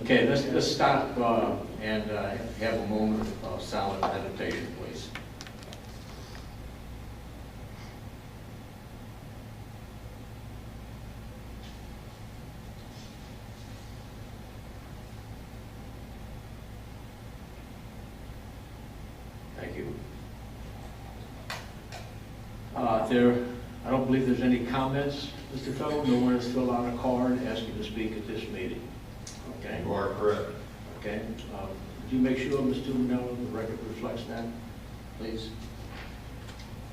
Okay, let's stop and have a moment of silent meditation, please. Thank you. I don't believe there's any comments, Mr. Fellow. No one has filled out a card asking to speak at this meeting. Okay. You are correct. Okay. Would you make sure, Mr. Manello, the record reflects that, please?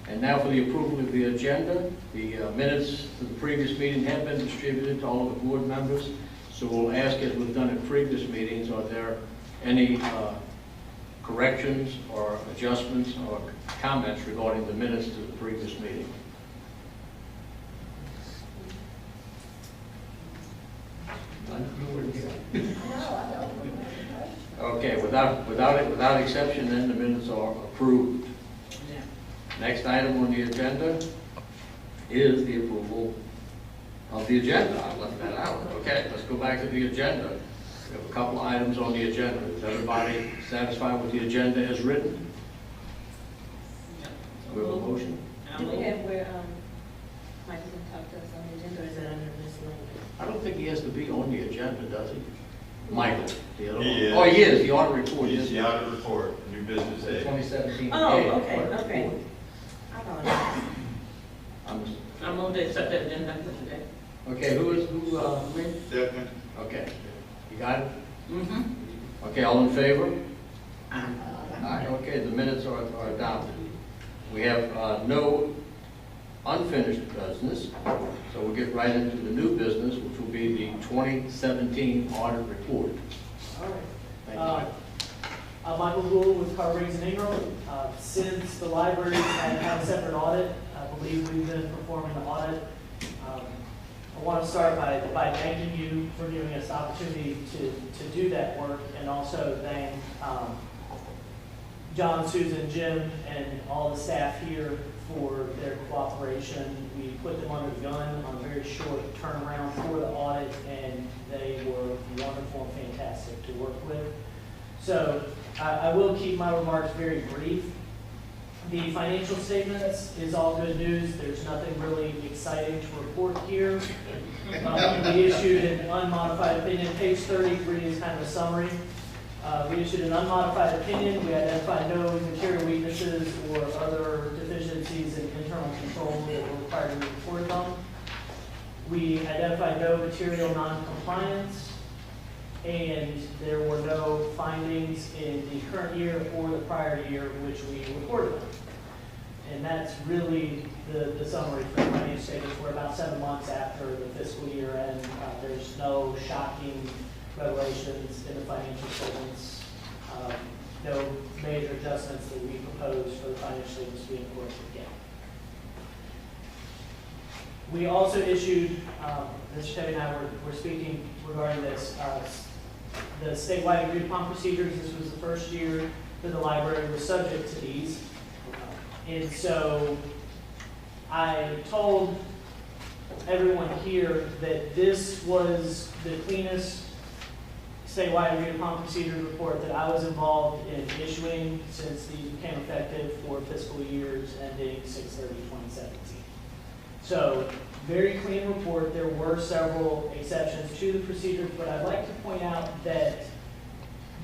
And now for the approval of the agenda. The minutes of the previous meeting have been distributed to all of the board members. So we'll ask, as we've done in previous meetings, are there any corrections or adjustments or comments regarding the minutes to the previous meeting? Okay, without exception, then the minutes are approved. Next item on the agenda is the approval of the agenda. I left that out. Okay, let's go back to the agenda. We have a couple of items on the agenda. Is everybody satisfied with the agenda as written? We have a motion? Do we have where Michael can talk to us on the agenda, or is that under miscellaneous? I don't think he has to be on the agenda, does he? Michael, the other one. He is. Oh, he is, the audit report. He's the audit report, new business A. 2017. Oh, A, okay, audit okay. report. I apologize. I'm on to accept that agenda for today. Okay, Lynn? Second. Okay, you got it? Mm-hmm. Okay, all in favor? Aye. Okay, the minutes are adopted. We have no unfinished business, so we'll get right into the new business, which will be the 2017 audit report. All right. Thank you. I'm Michael Gould with Carbriggs and Ingram. Since the libraries had a separate audit, I believe we've been performing the audit. I want to start by thanking you for giving us the opportunity to do that work, and also thank John, Susan, Jim, and all the staff here for their cooperation. We put them under the gun on a very short turnaround for the audit, and they were wonderful and fantastic to work with. So I will keep my remarks very brief. The financial statements is all good news. There's nothing really exciting to report here. We issued an unmodified opinion. Page 33 is kind of a summary. We issued an unmodified opinion. We identified no material weaknesses or other deficiencies in internal control that were required to be reported on. We identified no material non-compliance, and there were no findings in the current year or the prior year which we reported on. And that's really the summary for the financial statements. We're about 7 months after the fiscal year end. There's no shocking revelations in the financial statements. No major adjustments that we propose for the financial statements being reported again. We also issued, Mr. Tevye and I were speaking regarding this, the statewide agreed upon procedures. This was the first year that the library was subject to these. And so I told everyone here that this was the cleanest statewide agreed upon procedure report that I was involved in issuing since these became effective for fiscal years ending 6/30/2017. So very clean report. There were several exceptions to the procedures, but I'd like to point out that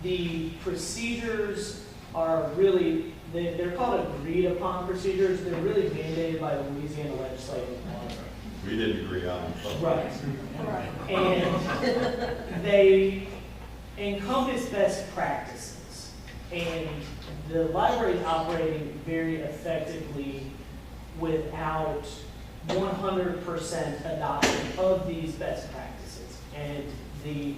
the procedures are really, they're called agreed upon procedures. They're really mandated by the Louisiana legislative law. We didn't agree on it. Right. And they encompass best practices. And the library is operating very effectively without 100% adoption of these best practices. And the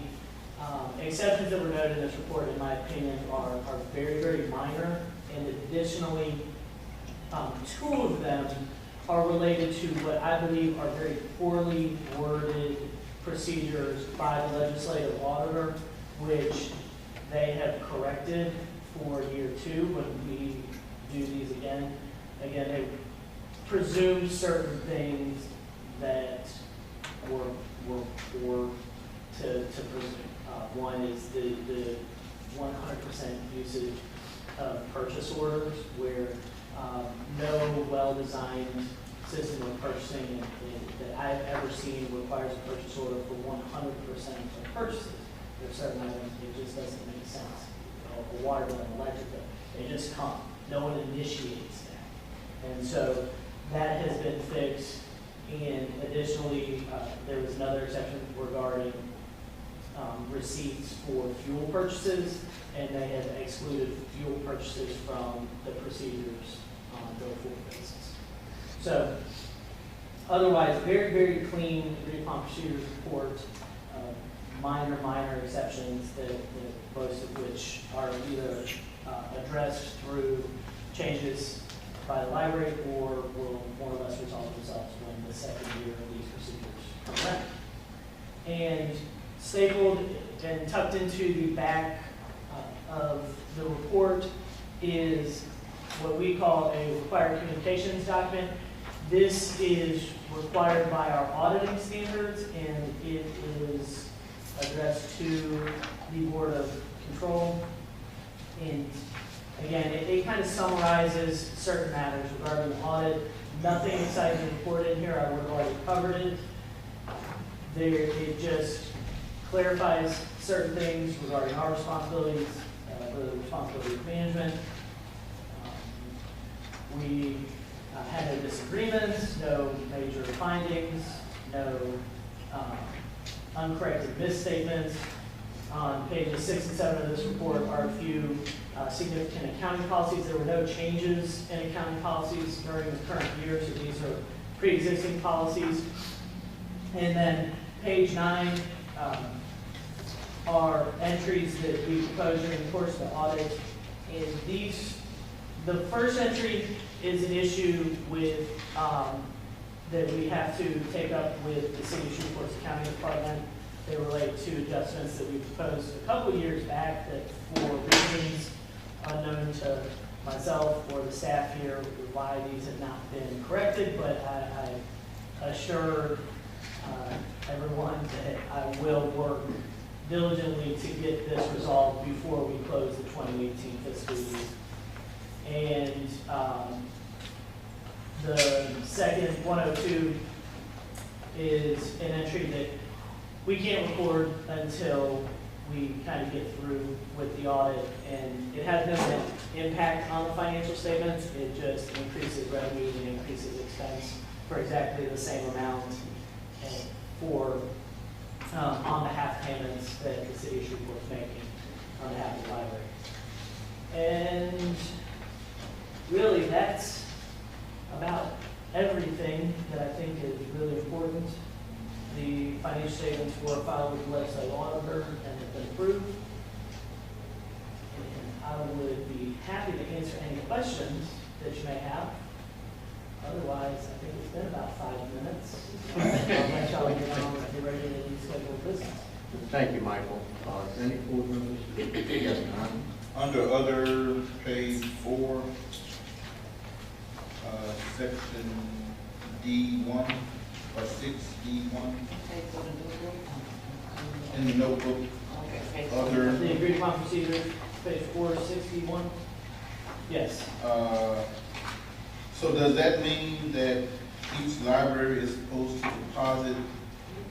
exceptions that were noted in this report, in my opinion, are very, very minor. And additionally, 2 of them are related to what I believe are very poorly worded procedures by the legislative auditor, which they have corrected for year 2 when we do these again. Again, they presumed certain things that were poor to presume. One is the 100% usage of purchase orders, where no well-designed system of purchasing that I've ever seen requires a purchase order for 100% of purchases. There are certain items, it just doesn't make sense. A water bill, an electric bill, they just come. No one initiates that. And so that has been fixed. And additionally, there was another section regarding receipts for fuel purchases, and they have excluded fuel purchases from the procedures on a go-forward basis. So otherwise, very, very clean agreed upon procedures report. Minor exceptions that most of which are either addressed through changes by the library or will more or less resolve themselves when the second year of these procedures come around. And stapled and tucked into the back of the report is what we call a required communications document. This is required by our auditing standards, and it is addressed to the Board of Control. And again, it kind of summarizes certain matters regarding the audit. Nothing exciting to report in here. I would have already covered it. It just clarifies certain things regarding our responsibilities, for the responsibility of management. We had no disagreements, no major findings, no uncorrected misstatements. On pages 6 and 7 of this report are a few significant accounting policies. There were no changes in accounting policies during the current year, so these are pre-existing policies. And then page 9 are entries that we proposed during the course of the audit. And the first entry is an issue with that we have to take up with the City of Shreveport's accounting department. They relate to adjustments that we proposed a couple of years back that, for reasons unknown to myself or the staff here, why these have not been corrected, but I assure everyone that I will work diligently to get this resolved before we close the 2018 fiscal year. And the second 102 is an entry that we can't record until we kind of get through with the audit, and it has no impact on the financial statements. It just increases revenues and increases expense for exactly the same amount for on behalf of payments that the City of Shreveport is making on behalf of the library. And really, that's about everything that I think is really important. The financial statements were filed with the legislative auditor and have been approved. And I would be happy to answer any questions that you may have. Otherwise, I think it's been about 5 minutes. I'll let y'all get on with the regularly scheduled business. Thank you, Michael. Any board members? Yes, Don. Under other, page 4, section D1 or 6D1 in the notebook. Other. The agreed upon procedure, page 461. Yes. So does that mean that each library is supposed to deposit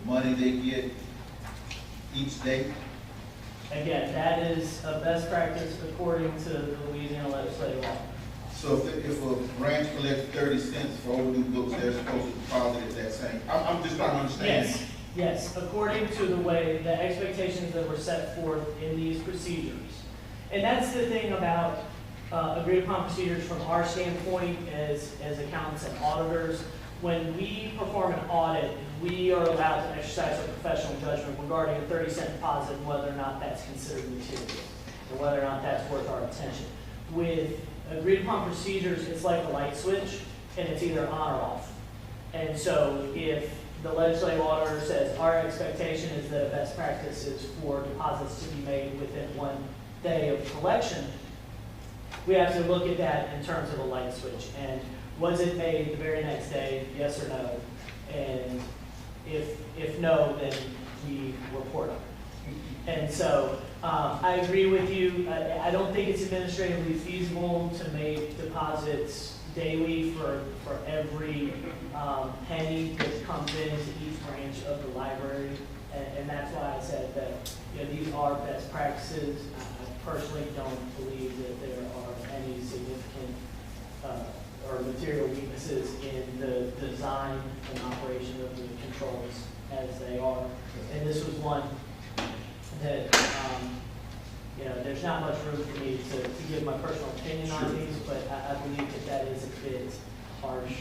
money they get each day? Again, that is a best practice according to the Louisiana legislative law. So if a branch collects 30 cents for overdue books, they're supposed to deposit it that same? I'm just trying to understand. Yes, according to the way, the expectations that were set forth in these procedures. And that's the thing about agreed upon procedures from our standpoint as accountants and auditors. When we perform an audit, we are allowed to exercise our professional judgment regarding a 30-cent deposit and whether or not that's considered material, or whether or not that's worth our attention. With agreed upon procedures, it's like a light switch, and it's either on or off. And so if the legislative auditor says our expectation is that a best practice is for deposits to be made within 1 day of collection, we have to look at that in terms of a light switch. And was it made the very next day, yes or no? And if no, then we report on it. And so, I agree with you. I don't think it's administratively feasible to make deposits daily for every penny that comes into each branch of the library. And that's why I said that, you know, these are best practices. I personally don't believe that there are any significant or material weaknesses in the design and operation of the controls as they are. And this was one that, you know, there's not much room for me to give my personal opinion on these, but I believe that that is a bit harsh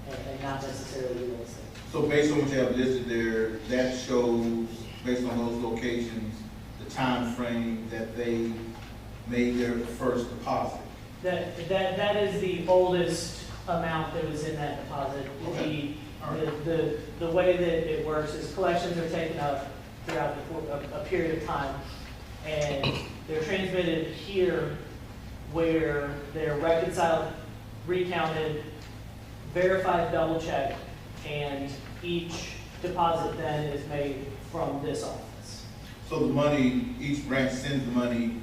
and not necessarily realistic. So based on what you have listed there, that shows, based on those locations, the time frame that they made their first deposit. That is the oldest amount that was in that deposit. Okay. The way that it works is collections are taken up throughout a period of time, and they're transmitted here where they're reconciled, recounted, verified, double-checked, and each deposit then is made from this office. So the money, each branch sends the money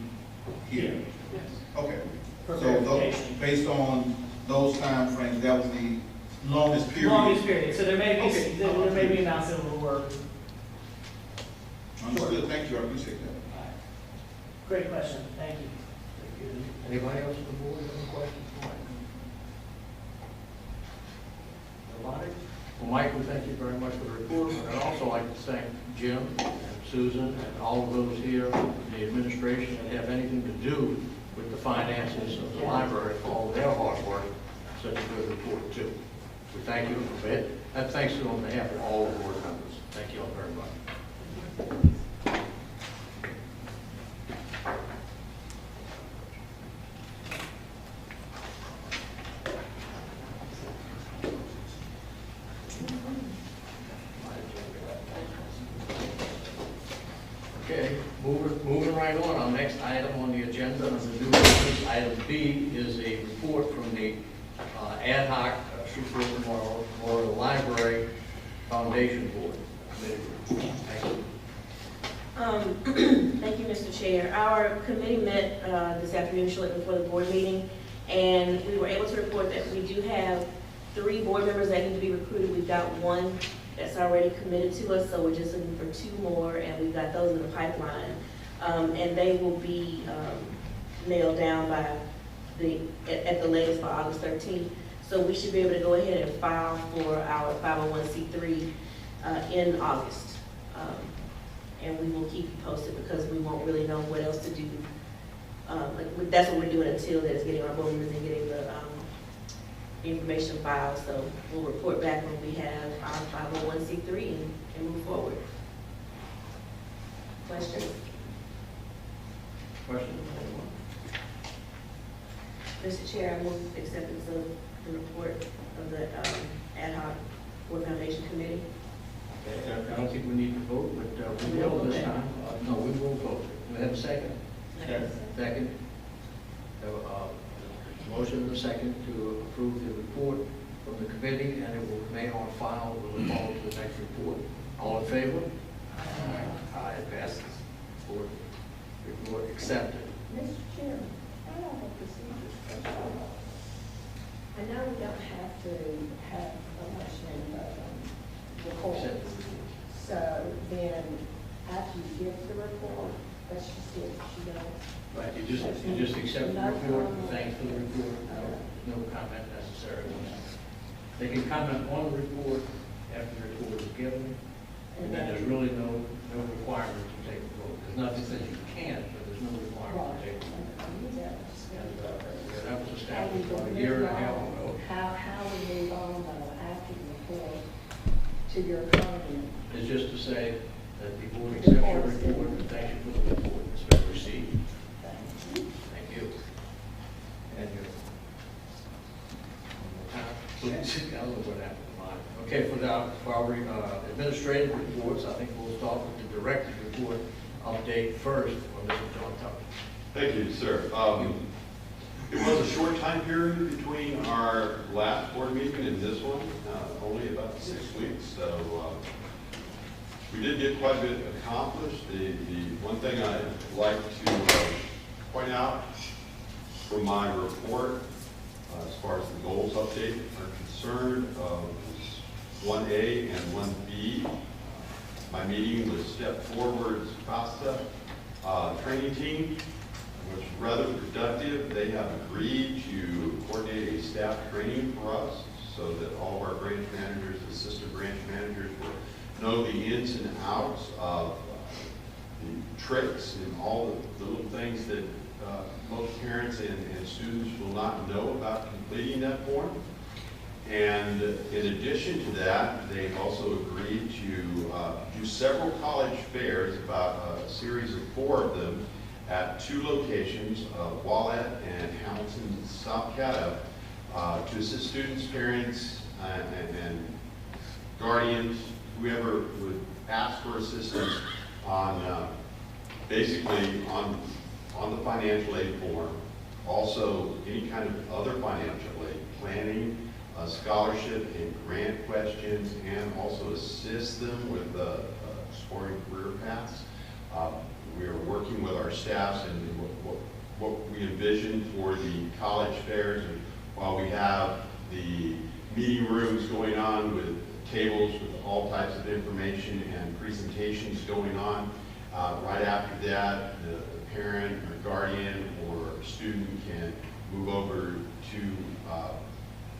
here? Yes. Okay. For So those, verification. based on those time frames, that was the longest period? Longest period, so there may be, Okay. there may be amounts that were. Understood, thank you, I appreciate that. Great question, thank you. Anybody else on the board have any questions for Mike? Nobody? Well, Michael, thank you very much for the report. And I'd also like to thank Jim and Susan and all of those here, the administration that have anything to do with the finances of the library for all their hard work. Such a good report, too. We thank you for it. And thanks to on behalf of all the board members. Thank you all very much. Okay, moving right on, our next item on the agenda, under new business, item B, is a report from the ad hoc Shreveport Memorial Library Foundation Board. Thank you. Thank you, Mr. Chair. Our committee met this afternoon shortly before the board meeting, and we were able to report that we do have 3 board members that need to be recruited. We've got 1 that's already committed to us, so we're just looking for 2 more, and we've got those in the pipeline. And they will be nailed down by at the latest by August 13th. So we should be able to go ahead and file for our 501c3 in August. And we will keep you posted because we won't really know what else to do. That's what we're doing until that's getting our board members and getting the information filed. So we'll report back when we have our 501c3 and move forward. Questions? Questions? Mr. Chair, I move acceptance of the report of the ad hoc board foundation committee. Okay, I don't think we need to vote, but we will this time. No, we will vote. Do we have a second? Second. Have a motion and a second to approve the report from the committee, and it will remain on file. We'll look forward to the next report. All in favor? Aye, it passes. Report accepted. Mr. Chairman, I have a procedure question. I know we don't have to have a motion report. Accepted. So then, after you give the report, let's just see if she does. Right, you just accept the report, thanks for the report, no comment necessary. They can comment on the report after the report is given, and then there's really no requirement to take a vote. There's nothing that you can't, but there's no requirement to take a vote. And that was established about a year and a half ago. How we move on though after the report to your comment? It's just to say that the board accepts your report, and thank you for the report that's been received. Thank you. And you. Please, I don't know what happened to mine. Okay, for our administrative reports, I think we'll start with the director's report update first from Mr. John Tucker. Thank you, sir. It was a short time period between our last board meeting and this one, only about 6 weeks. So We did get quite a bit accomplished. The one thing I'd like to point out from my report, as far as the goals update are concerned, is 1A and 1B. My meeting with Step Forward's FASTA training team was rather productive. They have agreed to coordinate a staff training for us so that all of our branch managers, assistant branch managers will know the ins and outs of the tricks and all the little things that most parents and students will not know about completing that form. And in addition to that, they also agreed to do several college fairs, about a series of 4 of them, at 2 locations, Wallet and Hamilton, South Caddo, to assist students, parents, and guardians, whoever would ask for assistance on basically on the financial aid form, also any kind of other financial aid, planning, scholarship and grant questions, and also assist them with exploring career paths. We are working with our staffs and what we envision for the college fairs. And while we have the meeting rooms going on with tables with all types of information and presentations going on, right after that, the parent or guardian or student can move over to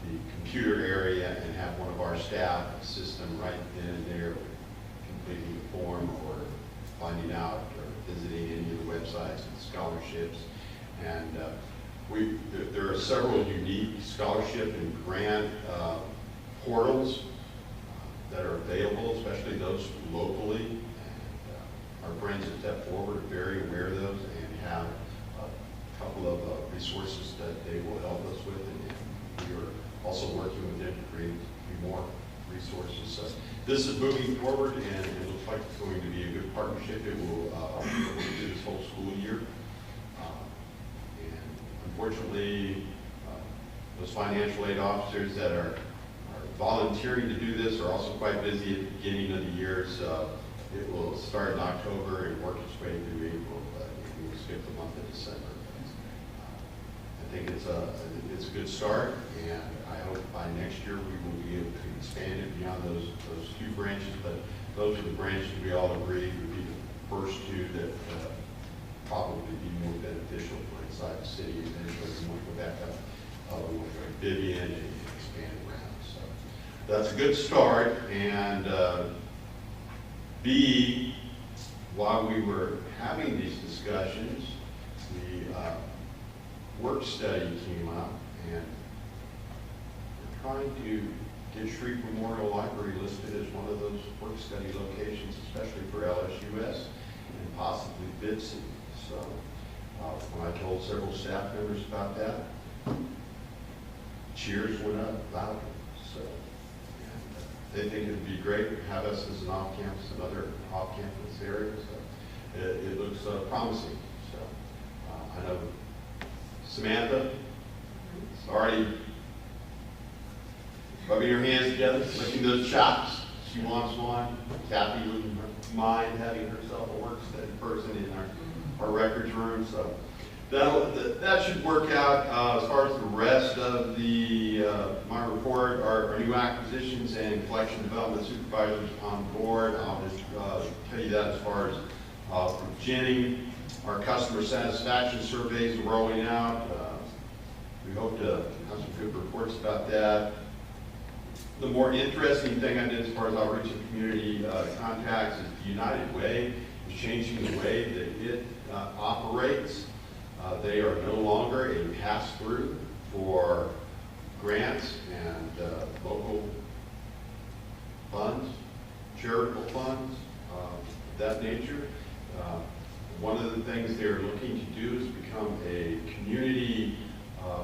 the computer area and have one of our staff assist them right then and there, completing the form or finding out or visiting any of the websites and scholarships. And there are several unique scholarship and grant portals that are available, especially those locally. And our friends at Step Forward are very aware of those and have a couple of resources that they will help us with. And we are also working with them to create more resources. So this is moving forward, and it looks like it's going to be a good partnership. It will do this whole school year. And unfortunately, those financial aid officers that are volunteering to do this are also quite busy at the beginning of the year. So it will start in October and work its way through April, but we will skip the month of December. I think it's a good start, and I hope by next year we will be able to expand it beyond those 2 branches. But those are the branches we all agreed would be the first 2 that probably be more beneficial for inside the city. And then we want to go back up, we want to go to Vivian and expand around. So that's a good start. And B, while we were having these discussions, the work study came up, and we're trying to get Shreve Memorial Library listed as one of those work study locations, especially for LSUS and possibly BITC. So when I told several staff members about that, cheers went up loudly. So they think it would be great to have us as an off-campus, another off-campus area. So it looks promising. So I know Samantha is already rubbing her hands together, licking those chops. She wants one. Kathy wouldn't mind having herself a work study person in our records room. So that should work out. As far as the rest of my report, our new acquisitions and collection development supervisors on board. I'll just tell you that as far as from Jenny. Our customer satisfaction surveys are rolling out. We hope to have some good reports about that. The more interesting thing I did as far as outreach and community contacts is the United Way is changing the way that it operates. They are no longer a pass-through for grants and local funds, charitable funds of that nature. One of the things they're looking to do is become a community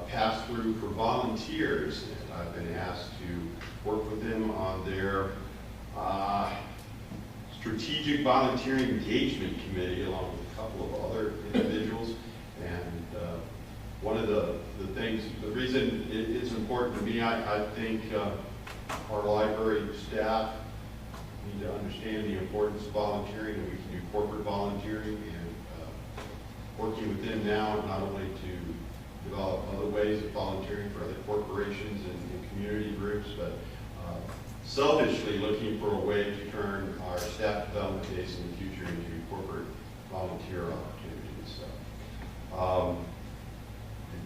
pass-through for volunteers. And I've been asked to work with them on their strategic volunteering engagement committee, along with a couple of other individuals. And one of the things, the reason it's important to me, I think our library staff need to understand the importance of volunteering, and we can do corporate volunteering, and working with them now, not only to develop other ways of volunteering for other corporations and community groups, but selfishly looking for a way to turn our staff development days in the future into corporate volunteer opportunities. So,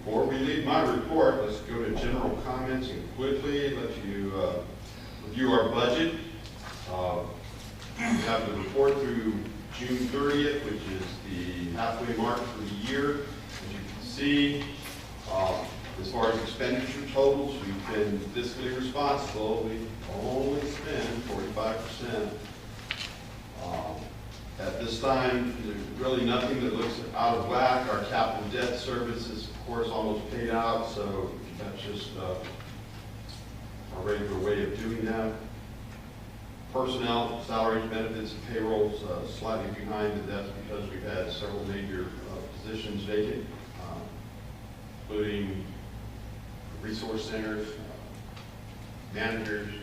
before we leave my report, let's go to general comments and quickly let you review our budget. We have the report through June 30th, which is the halfway mark for the year. As you can see, as far as expenditure totals, we've been fiscally responsible. We only spend 45%. At this time, there's really nothing that looks out of whack. Our capital debt service is, of course, almost paid out, so that's just a regular way of doing that. Personnel, salaries, benefits, and payrolls slightly behind, and that's because we've had several major positions vacant, including resource centers, managers,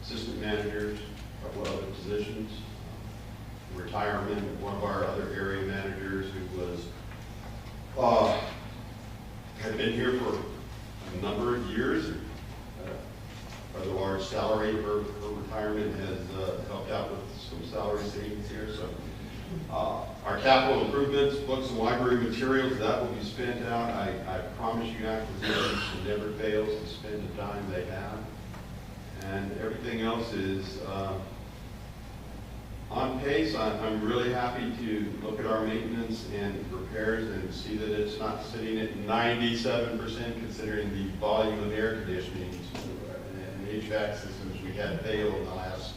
assistant managers, a couple of other positions. Retirement of one of our other area managers who was had been here for a number of years. A large salary. Her retirement has helped out with some salary savings here. So our capital improvements, books and library materials, that will be spent out. I promise you, acquisitions never fails to spend the time they have. And everything else is on pace. I'm really happy to look at our maintenance and repairs and see that it's not sitting at 97%, considering the volume of air conditioning and HVAC systems we had fail in the last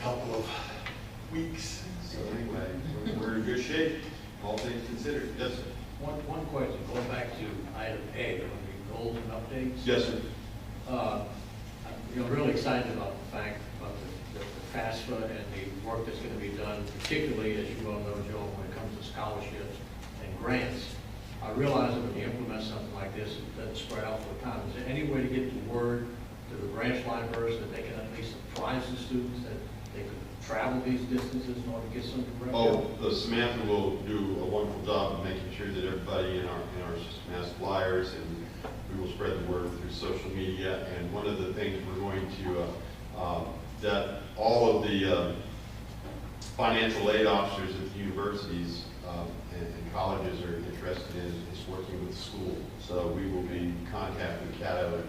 couple of weeks. So anyway, we're in good shape, all things considered. Yes, sir. One question, going back to item A, on the goals and updates. Yes, sir. I'm really excited about the fact about the FAFSA and the work that's going to be done, particularly, as you all know, Joe, when it comes to scholarships and grants. I realize that when you implement something like this, it doesn't spread out for time. Is there any way to get the word to the branch libraries that they can at least apprise the students that they could travel these distances in order to get some revenue? Oh, Samantha will do a wonderful job of making sure that everybody in our system has flyers, and we will spread the word through social media. And one of the things we're going to, that all of the financial aid officers at the universities and colleges are interested in is working with the school. So we will be contacting Caddo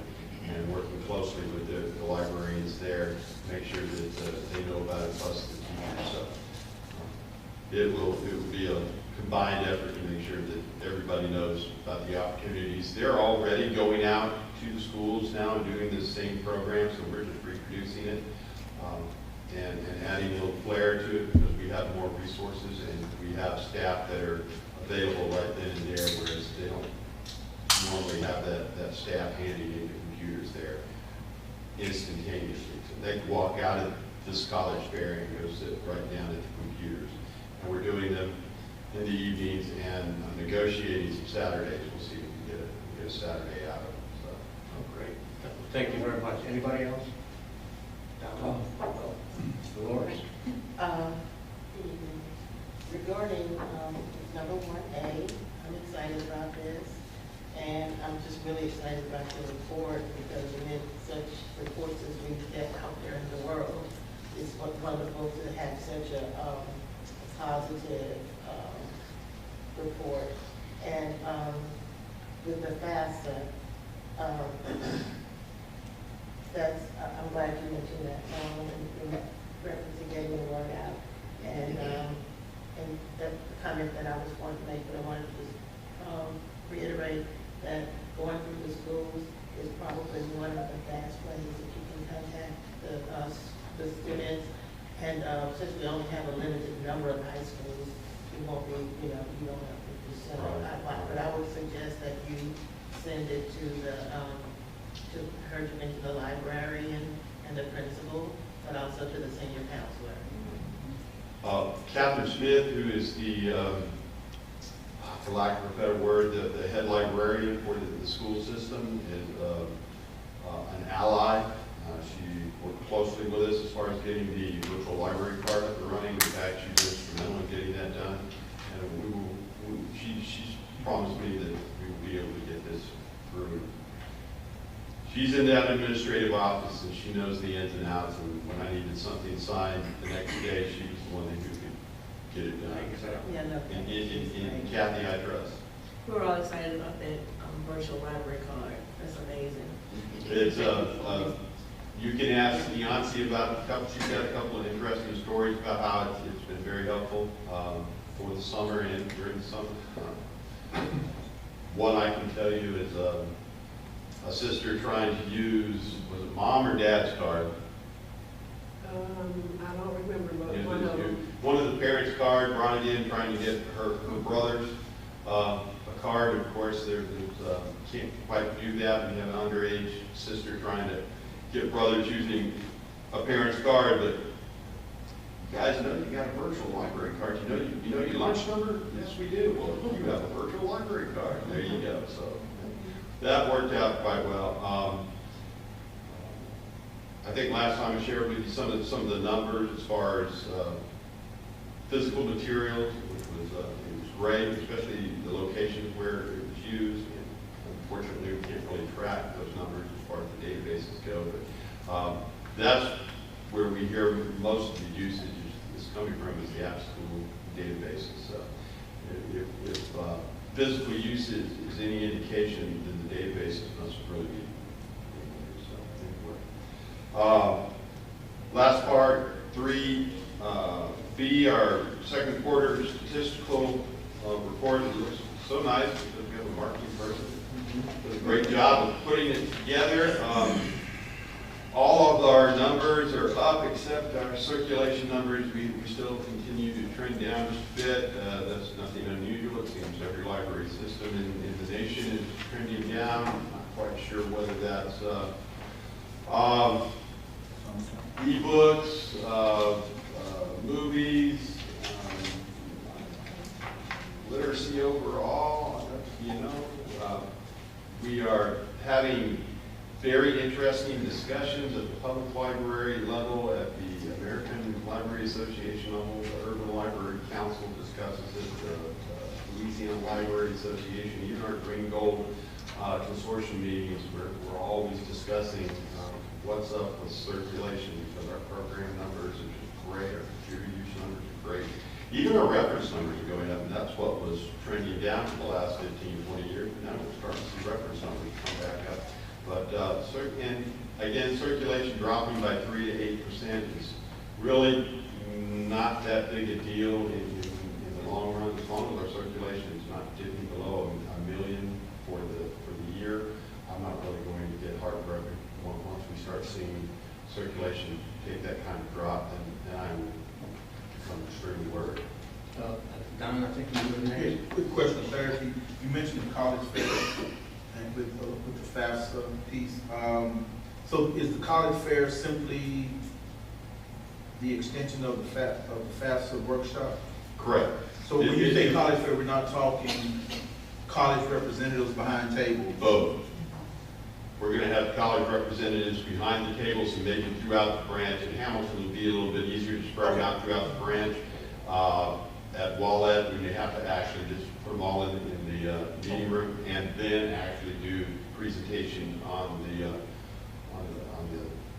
and working closely with the librarians there to make sure that they know about it, plus the teachers. So it will be a combined effort to make sure that everybody knows about the opportunities. They're already going out to the schools now and doing the same program, so we're just reproducing it and adding a little flair to it because we have more resources and we have staff that are available right then and there, whereas they don't normally have that staff handing in the computers there instantaneously. So they can walk out of this college fair and go sit right down at the computers. And we're doing them in the evenings and negotiating some Saturdays. We'll see if we can get a Saturday out of them. So. Oh, great. Thank you very much. Anybody else? Dolores? Regarding number 1A, I'm excited about this, and I'm just really excited about the report because amid such reports as we get out there in the world, it's wonderful to have such a positive report. And with the FAFSA, I'm glad you mentioned that, in reference to getting the word out. And the comment that I was wanting to make, but I wanted to just reiterate that going through the schools is probably one of the best ways that you can contact the students. And since we only have a limited number of high schools, you won't be, you don't have to. But I would suggest that you send it to the librarian and the principal, but also to the senior counselor. Catherine Smith, who is the, for lack of a better word, the head librarian for the school system, is an ally She worked closely with us as far as getting the virtual library card up and running. In fact, she was instrumental in getting that done. And she's promised me that we will be able to get this through. She's in that administrative office and she knows the ins and outs, and when I needed something signed the next day, she was the one who could get it done. Yeah, no. And Kathy, I trust. We're all excited about that virtual library card. That's amazing. It's, you can ask Yancey about a couple, she's got a couple of interesting stories about how it's been very helpful for the summer and during the summer. One I can tell you is a sister trying to use, was it mom or dad's card? I don't remember, but You know, one of them. one of the parents' card, brought it in, trying to get her brothers a card. Of course, there's can't quite do that when you have an underage sister trying to get brothers using a parent's card. But you guys know you got a virtual library card. You know your lunch number? Yes, we do. Well, you have a virtual library card. There you go. So that worked out quite well. I think last time I shared with you some of the numbers as far as physical materials, which was it was great, especially the locations where it was used. And unfortunately, we can't really track those numbers as far as the databases go, but that's where we hear most of the usage is coming from, is the AppSchool databases. So if physical usage is any indication, then the databases must really be. Last part, 3, B, our second quarter statistical report. It looks so nice because we have a marketing person. Does a great job of putting it together. All of our numbers are up except our circulation numbers. We still continue to trend down just a bit. That's nothing unusual. It seems every library system in the nation is trending down. I'm not quite sure whether that's e-books, movies, literacy overall. You know, we are having very interesting discussions at the public library level, at the American Library Association level. The Urban Library Council discusses it, the Louisiana Library Association, even our Green Gold consortium meetings, we're always discussing what's up with circulation, because our program numbers are just great, our computer use numbers are great. Even our reference numbers are going up, and that's what was trending down for the last 15, 20 years. Now we're starting to see reference numbers come back up. But, and again, circulation dropping by 3 to 8% is really not that big a deal in the long run. As long as our circulation is not dipping below a million for the year, I'm not really going to get heartbroken. Once we start seeing circulation take that kind of drop, then I will become extremely worried. Don, I think you were next. Quick question of clarity. You mentioned the college fair and with the FAFSA piece. So is the college fair simply the extension of the FAFSA workshop? Correct. So when you say college fair, we're not talking college representatives behind tables? Both. We're going to have college representatives behind the tables and maybe throughout the branch. In Hamilton, it'll be a little bit easier to spread out throughout the branch. At Wallett, we may have to actually just put them all in the meeting room and then actually do presentation on the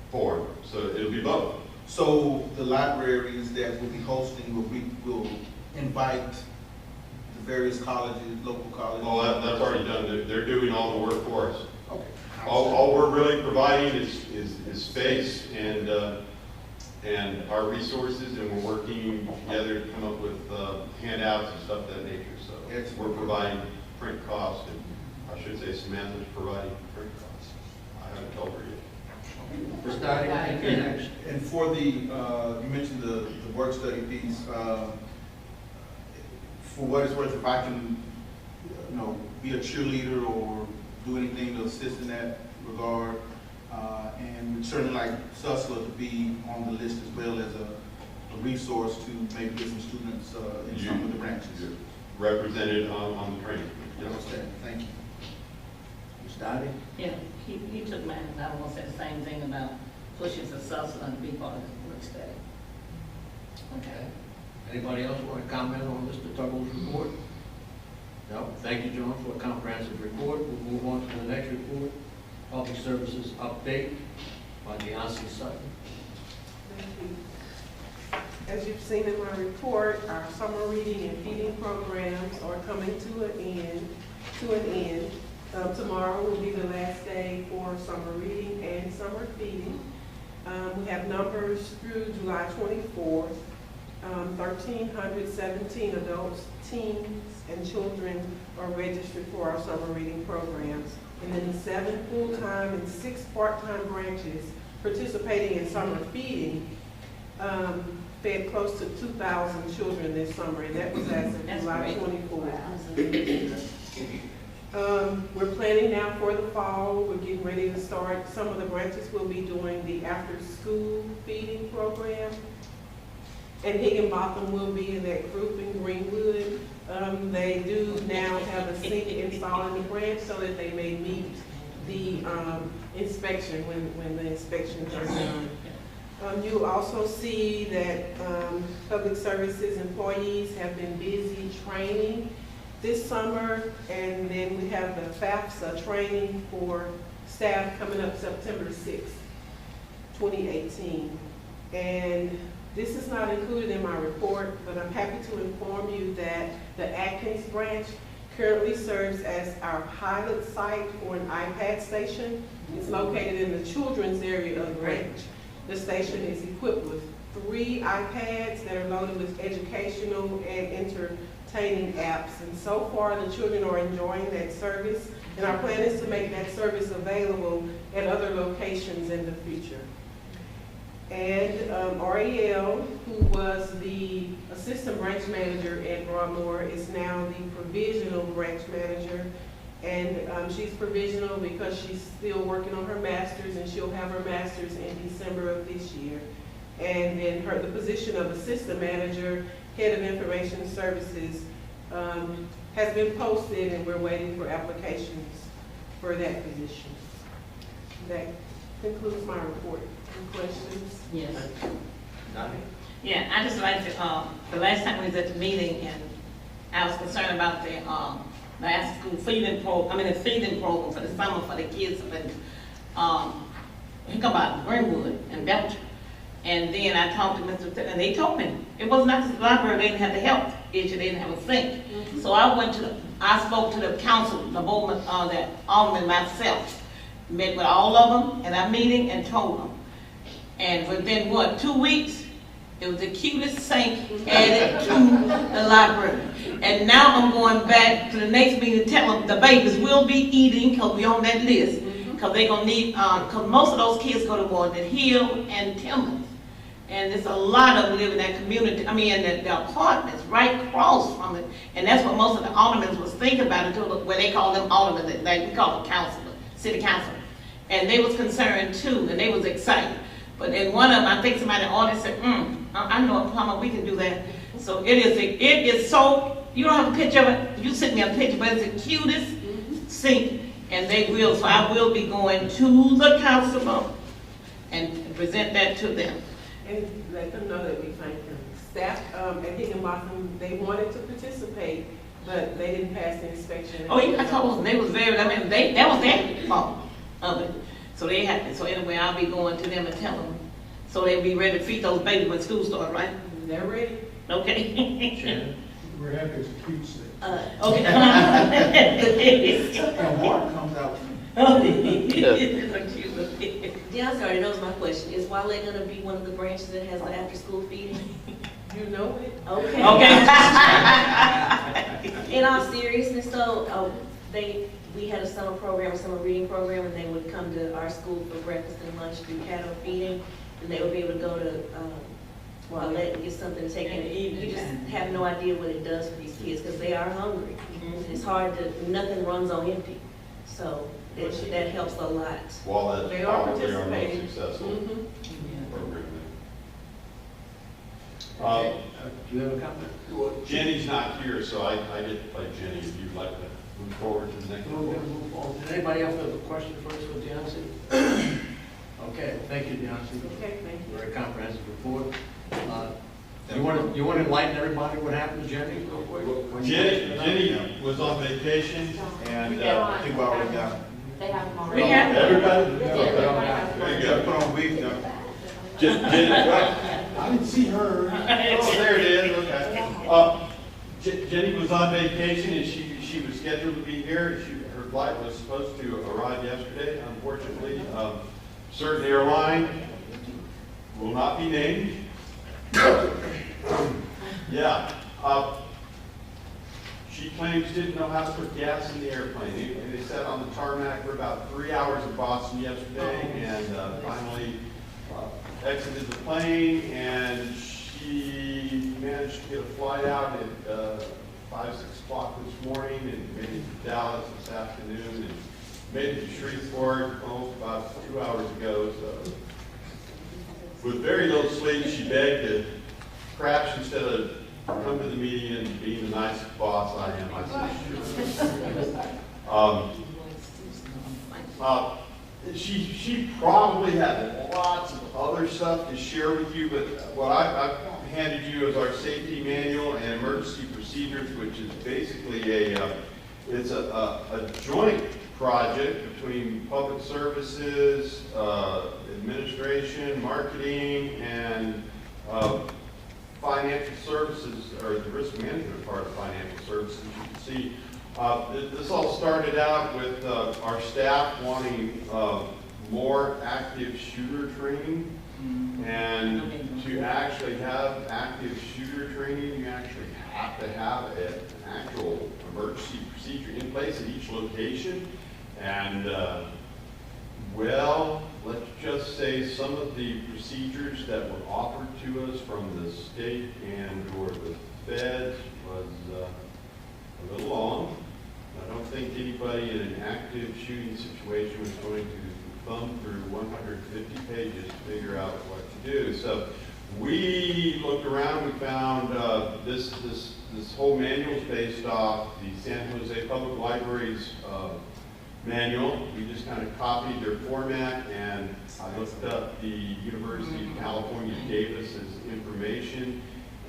forum. So it'll be both. So the libraries that will be hosting will invite the various colleges, local colleges? Well, that's already done. They're doing all the work for us. Okay. All we're really providing is space and our resources, and we're working together to come up with handouts and stuff of that nature. So we're providing print costs, and I should say Samantha's providing print costs. I haven't told her yet. Ms. Dottie, I think you're next. And for the, you mentioned the work study piece, for what it's worth, if I can, be a cheerleader or do anything to assist in that regard, and we'd certainly like Susler to be on the list as well as a resource to maybe get some students in some of the branches. Represented on the training. You understand? Thank you. Ms. Dottie? Yeah, he took mine, and I was gonna say the same thing about pushing for Southland to be part of the work study. Okay. Anybody else want to comment on Mr. Tuggle's report? No? Thank you, John, for a comprehensive report. We'll move on to the next report, Public Services Update by Deoncy Sutton. Thank you. As you've seen in my report, our summer reading and feeding programs are coming to an end. Tomorrow will be the last day for summer reading and summer feeding. We have numbers through July 24th. 1,317 adults, teens, and children are registered for our summer reading programs. And then 7 full-time and 6 part-time branches participating in summer feeding fed close to 2,000 children this summer, and that was as of July 24th. We're planning now for the fall. We're getting ready to start. Some of the branches will be doing the after-school feeding program. And Higginbotham will be in that group in Greenwood. They do now have a sink installed in the branch so that they may meet the inspection when the inspections are done. You'll also see that public services employees have been busy training this summer, and then we have the FAFSA training for staff coming up September 6th, 2018. And this is not included in my report, but I'm happy to inform you that the Atkins branch currently serves as our pilot site for an iPad station. It's located in the children's area of the branch. The station is equipped with 3 iPads that are loaded with educational and entertaining apps. And so far, the children are enjoying that service. And our plan is to make that service available at other locations in the future. And REL, who was the assistant branch manager at Broadmoor, is now the provisional branch manager. And she's provisional because she's still working on her master's, and she'll have her master's in December of this year. And then the position of assistant manager, head of information services, has been posted, and we're waiting for applications for that position. That concludes my report. Any questions? Yes. Donnie? Yeah, I just like to, the last time we was at the meeting, and I was concerned about the after school feeding the feeding program for the summer for the kids up in Hickabout, Greenwood, and Belcher. And then I talked to Mr. And they told me it was not the library, they didn't have the health issue, they didn't have a sink. So I spoke to the council, the board, the alderman myself, met with all of them at our meeting and told them. And within 2 weeks, it was the cutest sink added to the library. And now I'm going back to the next meeting to tell them the babies will be eating, because we're on that list, because they're going to need, because most of those kids go to Walnut Hill and Timbers. And there's a lot of them live in that community, the apartments right across from it. And that's what most of the aldermen was thinking about, until where they call them aldermen, like we call them councilor, city councilor. And they was concerned too, and they was excited. But then one of them, I think somebody in the audience said, I know a plumber, we can do that. So it is so, you don't have a picture of it, you sent me a picture, but it's the cutest sink, and they will. So I will be going to the council and present that to them. And let them know that we thank them. Staff at Higginbotham, they wanted to participate, but they didn't pass the inspection. Oh, yeah, I told them, they was very, that was their fault of it. So they had to, so anyway, I'll be going to them and tell them, so they'll be ready to feed those babies when school starts, right? They're ready. Okay. Shannon? We're happy it's a cute thing. Okay. And water comes out. Deonce already knows my question. Is Wale gonna be one of the branches that has the after-school feeding? You know it. Okay. Okay. In all seriousness, though, we had a summer program, a summer reading program, and they would come to our school for breakfast and lunch through cattle feeding, and they would be able to go to Wale and get something to take in. You just have no idea what it does for these kids, because they are hungry. It's hard to, nothing runs on empty. So that helps a lot. While that's They are probably our most participating. successful program. Okay. Do you have a comment? Jenny's not here, so I get to play Jenny. If you'd like to move forward to the next We're going one. to move on. Did anybody else have a question first for Deoncy? Okay, thank you, Deoncy. Okay, thank you. Very comprehensive report. You want to enlighten everybody what happened to Jenny real quick? Jenny was on vacation, and I think we already got, They have them We already. have, everybody, there you go, put on week now. Jenny, I didn't see her. oh, there it is, okay. Jenny was on vacation, and she was scheduled to be here. Her flight was supposed to arrive yesterday. Unfortunately, certain airline will not be named. Yeah. She claims she didn't know how to put gas in the airplane. They sat on the tarmac for about 3 hours in Boston yesterday, and finally exited the plane, and she managed to get a flight out at 5, 6 o'clock this morning, and made it to Dallas this afternoon, and made it to Shreveport about 2 hours ago. So, with very little sleep, she begged to crash instead of come to the meeting, and being the nice boss I am, I said, sure. She probably had lots of other stuff to share with you, but what I've handed you is our safety manual and emergency procedures, which is basically it's a joint project between public services, administration, marketing, and financial services, or the risk management part of financial services. You can see this all started out with our staff wanting more active shooter training. And to actually have active shooter training, you actually have to have an actual emergency procedure in place at each location. And well, let's just say some of the procedures that were offered to us from the state and or the feds was a little long. I don't think anybody in an active shooting situation was going to thumb through 150 pages to figure out what to do. So we looked around, we found this whole manual is based off the San Jose Public Library's manual. We just kind of copied their format, and I looked up the University of California Davis's information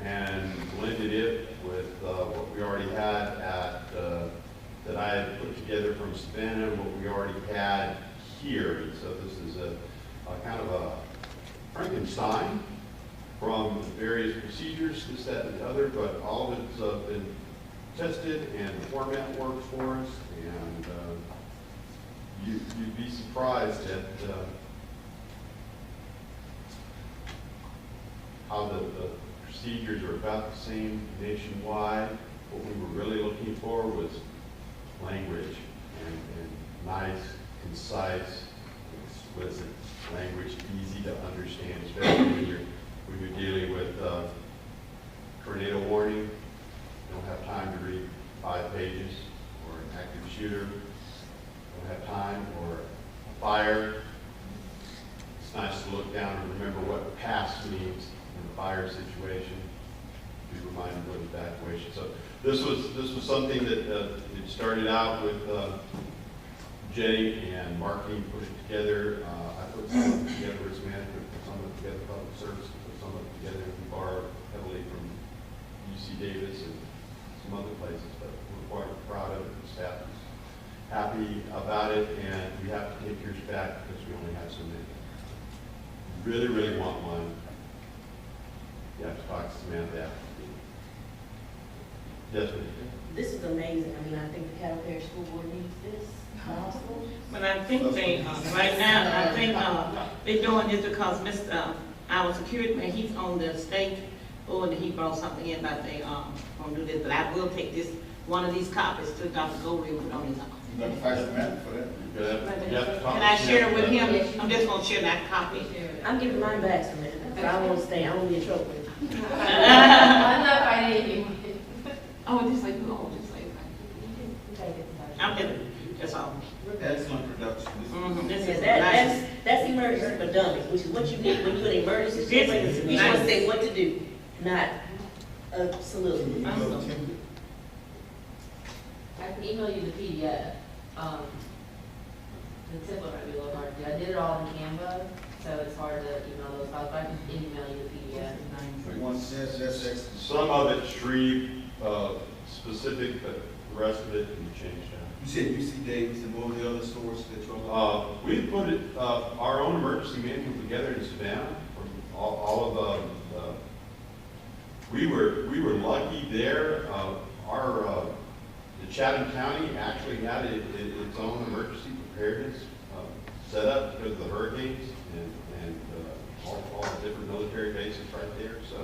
and blended it with what we already had at, that I had put together from Savannah, and what we already had here. And so this is a kind of a Frankenstein from various procedures, this, that, and the other, but all of it's been tested, and the format works for us, and you'd be surprised at how the procedures are about the same nationwide. What we were really looking for was language, and nice, concise, explicit language, easy to understand, especially when you're dealing with tornado warning. You don't have time to read 5 pages, or an active shooter. Don't have time, or a fire. It's nice to look down and remember what pass means in a fire situation. Be reminded what evacuation. So this was something that it started out with Jenny and marketing put it together. I put some of it together, risk management, put some of it together, public service, put some of it together. We borrowed heavily from UC Davis and some other places, but we're quite proud of it. The staff is happy about it, and we have to take yours back because we only have so many. Really, really want one. You have to talk to Samantha after. Yes, ma'am. This is amazing. I mean, I think the Cattle Parish School Board needs this. Possible. but I think they, right now, I think they're doing this because our security man, he's on the state board, and he brought something in that they gonna do this, but I will take this, one of these copies to Dr. Goley and put on his own. You got to fight Samantha for that. You have to talk Can to I share it Samantha. with him? I'm just gonna share that copy. I'm giving mine back, Samantha. So I won't stay. I won't be in trouble. I'm not fighting you. Oh, just like, I'm just, that's all. Excellent production. This Yeah, is that's emergency for dummies, which is what you need when you're in an emergency situation. You want to say what to do, not a solution. I can email you the PDF. The template might be a little hard to do. I did it all in Canva, so it's hard to email those files, but I can email you the PDF. That's extra. Some of it's tree specific, but the rest of it can be changed out. You said UC Davis and what were the other stores that you're? We put it, our own emergency manual together in Savannah, from all of we were lucky there. The Chatham County actually had its own emergency preparedness set up because of the hurricanes and all the different military bases right there. So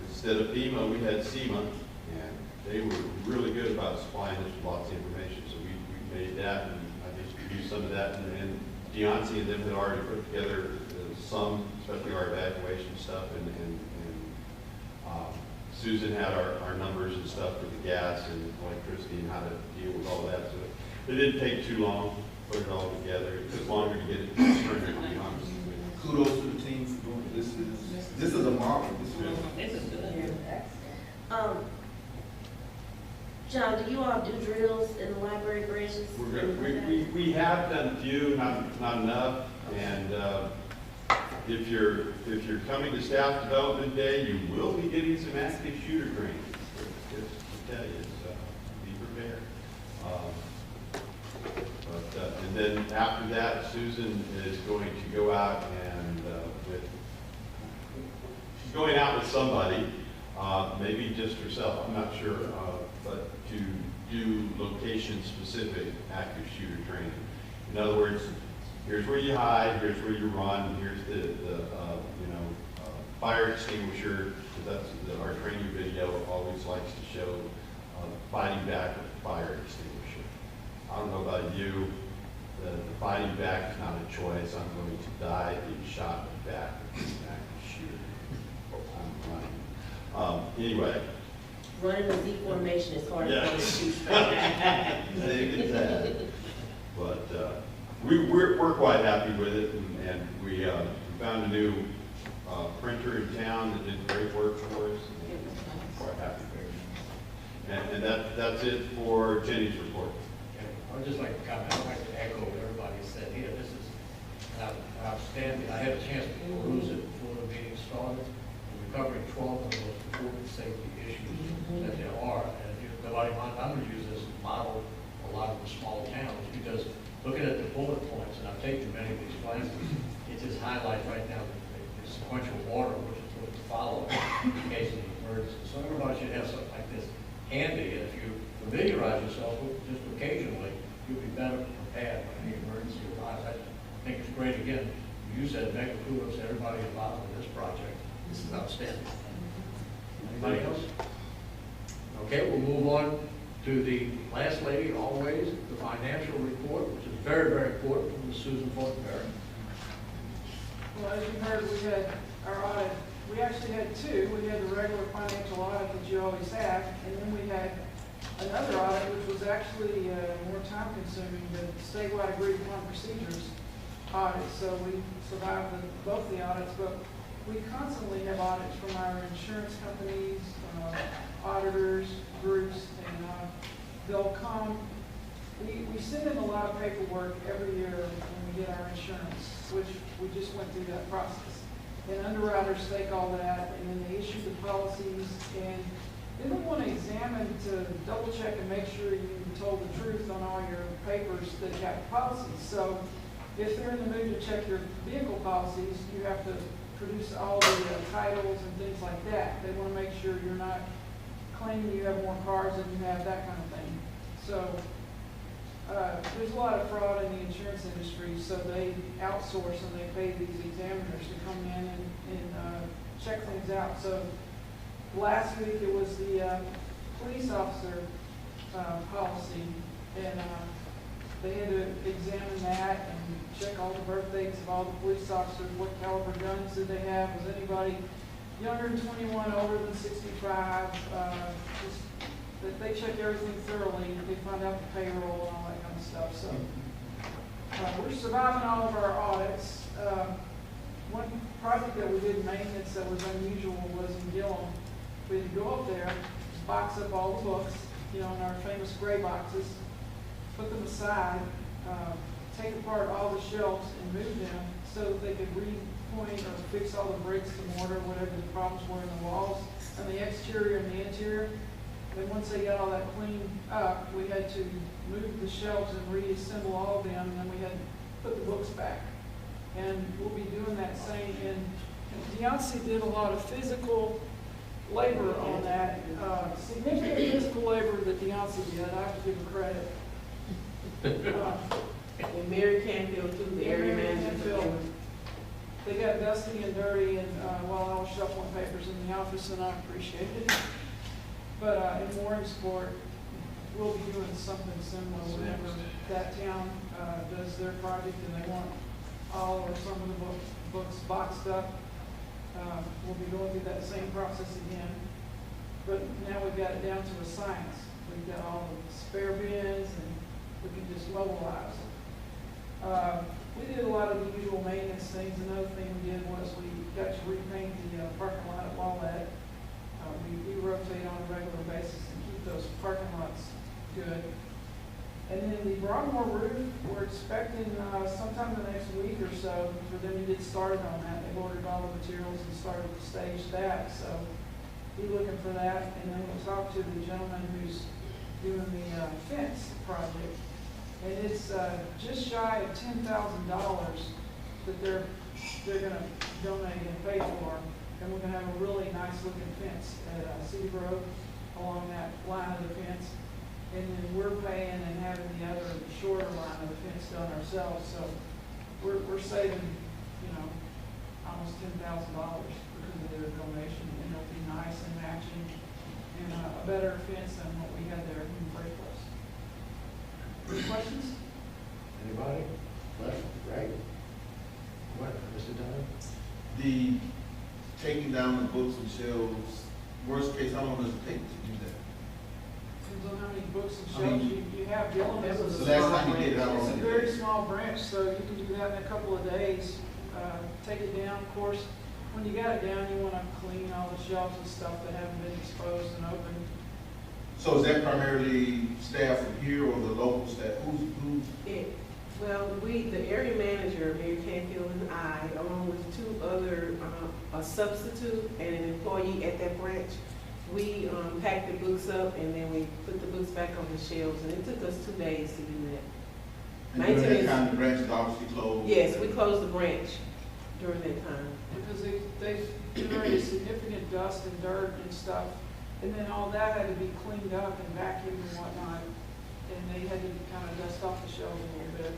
instead of FEMA, we had SEMA, and they were really good about supplying us with lots of information. So we made that, and I think we used some of that, and Deonce and them had already put together some, especially our evacuation stuff, and Susan had our numbers and stuff for the gas and electricity and how to deal with all that. So it didn't take too long to put it all together. It took longer to get it turned, to be honest with you. Kudos to the team for doing this. This is a marvel. This is good. John, do you all do drills in the library branches? We're good. We have done a few, not enough, and if you're coming to staff development day, you will be getting some active shooter training. Just to tell you, so be prepared. And then after that, Susan is going to go out and she's going out with somebody, maybe just herself, I'm not sure, but to do location-specific active shooter training. In other words, here's where you hide, here's where you run, here's the fire extinguisher, because that's our training video always likes to show fighting back with a fire extinguisher. I don't know about you, the fighting back is not a choice. I'm going to die being shot in the back with an active shooter. I'm running. Anyway. Running the Z formation is hard to shoot. Exactly. But we're quite happy with it, and we found a new printer in town that did great work for us. And quite happy with it. And that's it for Jenny's report. I would just like to comment, I'd like to echo what everybody said here. This is outstanding. I had a chance to peruse it before the meeting started. We're covering 12 of the most important safety issues that there are. And if nobody mind, I'm going to use this model for a lot of the small towns, because looking at the bullet points, and I've taken many of these classes, it just highlights right now the sequential order which is supposed to follow in case of an emergency. So everybody should have something like this handy, and if you familiarize yourself with it just occasionally, you'll be better prepared when any emergency arrives. I think it's great, again, you said mega kudos to everybody involved in this project. This is outstanding. Anybody else? Okay, we'll move on to the last lady, always, the financial report, which is very, very important from Ms. Susan Fortenberry. Well, as you heard, we had our audit, we actually had two. We had the regular financial audit that you always have, and then we had another audit, which was actually more time consuming, the statewide agreed upon procedures audit. So we survived both the audits, but we constantly have audits from our insurance companies, auditors, groups, and they'll come. We send in a lot of paperwork every year when we get our insurance, which we just went through that process. And underwriters take all that, and then they issue the policies, and then we want to examine to double check and make sure you told the truth on all your papers that have policies. So if they're in the mood to check your vehicle policies, you have to produce all the titles and things like that. They want to make sure you're not claiming you have more cars than you have, that kind of thing. So there's a lot of fraud in the insurance industry, so they outsource and they pay these examiners to come in and check things out. So last week it was the police officer policy, and they had to examine that and check all the birth dates of all the police officers, what caliber guns did they have, was anybody younger than 21, older than 65, that they check everything thoroughly, they find out the payroll and all that kind of stuff. So we're surviving all of our audits. One project that we did maintenance that was unusual was in Gillum. We had to go up there, box up all the books, in our famous gray boxes, put them aside, take apart all the shelves and move them so that they could repoint or fix all the bricks to mortar, whatever the problems were in the walls, and the exterior and the interior. And once they got all that cleaned up, we had to move the shelves and reassemble all of them, and then we had to put the books back. And we'll be doing that same, and Deoncy did a lot of physical labor on that, significant physical labor that Deoncy did, I have to give her credit. And Mary Canfield too, the area manager. They got dusty and dirty, and while I was shuffling papers in the office, and I appreciated it. But in Warrensport, we'll be doing something similar whenever that town does their project and they want all or some of the books boxed up. We'll be going through that same process again. But now we've got it down to a science. We've got all the spare bins and we can just mobilize. We did a lot of the usual maintenance things. Another thing we did was we got to repaint the parking lot at Wallette. We rotate on a regular basis and keep those parking lots good. And then the Broadmoor roof, we're expecting sometime in the next week or so for them to get started on that. They've ordered all the materials and started to stage that, so be looking for that. And then we'll talk to the gentleman who's doing the fence project. And it's just shy of $10,000 that they're gonna donate and pay for. And we're gonna have a really nice looking fence at City Grove along that line of the fence. And then we're paying and having the other shorter line of the fence done ourselves. So we're saving, almost $10,000 because of their donation. And it'll be nice and matching and a better fence than what we had there in the first place. Any questions? Anybody? Left, right? What, Mr. Dunn? The taking down the books and shelves, worst case, how long does it take to do that? Depends on how many books and I shelves mean, you have. Gillum is The a last small time you did it, how branch. long It's a did it very take? small branch, so you can do that in a couple of days. Take it down, of course. When you got it down, you want to clean all the shelves and stuff that haven't been exposed and open. So is that primarily staff from here or the local staff? Who's? Well, the area manager, Mary Canfield, and I, along with two other, a substitute and an employee at that branch, we packed the books up and then we put the books back on the shelves, and it took us 2 days to do that. And during that time, the branch is obviously closed? Yes, we closed the branch during that time. Because they generated significant dust and dirt and stuff. And then all that had to be cleaned up and vacuumed and whatnot. And they had to kind of dust off the shelves a little bit.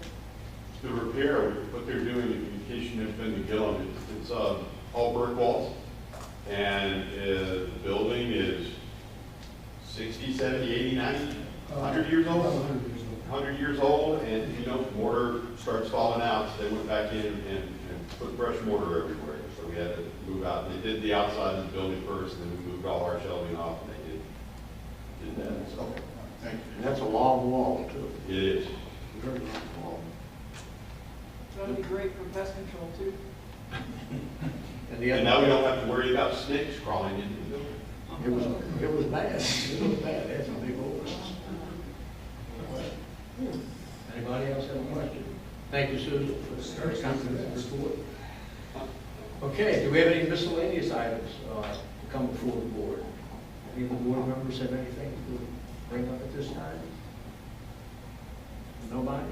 The repair, what they're doing, in case you have been to Gillum, it's all brick walls. And the building is 60, 70, 80, 90, 100 years old. 100 years old, and mortar starts falling out, so they went back in and put fresh mortar everywhere. So we had to move out. They did the outside of the building first, and then we moved all our shelving off, and they did that. So Okay, thank you. And that's a long wall, too. it is. Very long wall. That'd be great for pest control too. And now we don't have to worry about snakes crawling into the building. It was bad. It was bad. That's a big hole. Anybody else have a question? Thank you, Susan, for the very comprehensive report. Okay, do we have any miscellaneous items to come before the board? Any of the board members have anything to bring up at this time? Nobody?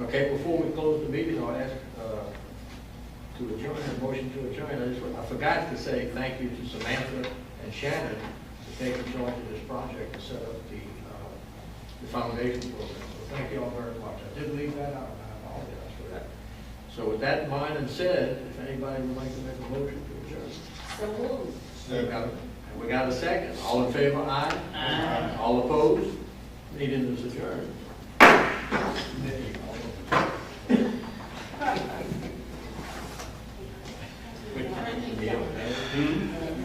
Okay, before we close the meeting, I'll ask to adjourn, a motion to adjourn. I forgot to say thank you to Samantha and Shannon for taking charge of this project to set up the foundation program. So thank you all very much. I did leave that out, and I apologize for that. So with that in mind and said, if anybody would like to make a motion to adjourn. So moved. We got a second. All in favor, aye? Aye. All opposed? Meeting is adjourned. Hmm?